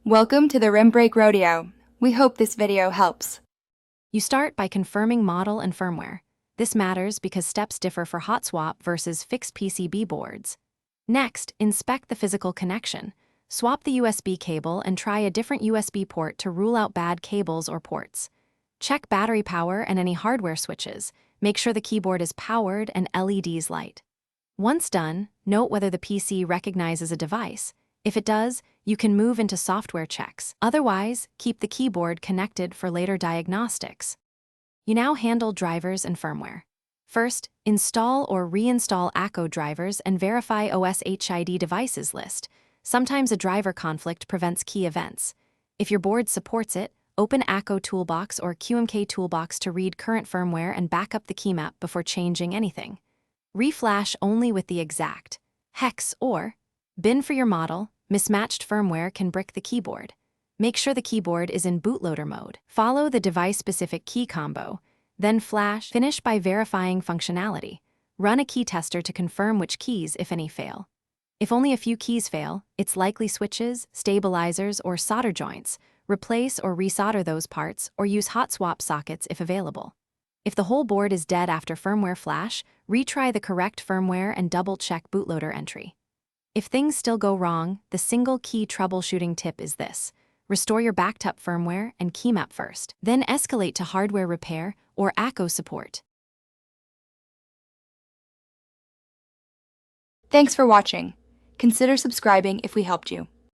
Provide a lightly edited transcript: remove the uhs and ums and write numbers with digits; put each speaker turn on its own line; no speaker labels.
Welcome to the Rim Break Rodeo. We hope this video helps.
You start by confirming model and firmware. This matters because steps differ for hot swap versus fixed PCB boards. Next, inspect the physical connection. Swap the USB cable and try a different USB port to rule out bad cables or ports. Check battery power and any hardware switches. Make sure the keyboard is powered and LEDs light. Once done, note whether the PC recognizes a device. If it does, you can move into software checks. Otherwise, keep the keyboard connected for later diagnostics. You now handle drivers and firmware. First, install or reinstall Akko drivers and verify OS HID devices list. Sometimes a driver conflict prevents key events. If your board supports it, open Akko Toolbox or QMK Toolbox to read current firmware and back up the key map before changing anything. Reflash only with the exact hex or bin for your model. Mismatched firmware can brick the keyboard. Make sure the keyboard is in bootloader mode. Follow the device-specific key combo, then finish by verifying functionality. Run a key tester to confirm which keys, if any, fail. If only a few keys fail, it's likely switches, stabilizers, or solder joints. Replace or resolder those parts or use hot swap sockets if available. If the whole board is dead after firmware flash, retry the correct firmware and double-check bootloader entry. If things still go wrong, the single-key troubleshooting tip is this. Restore your backed-up firmware and key map first, then escalate to hardware repair or Akko support.
Thanks for watching. Consider subscribing if we helped you.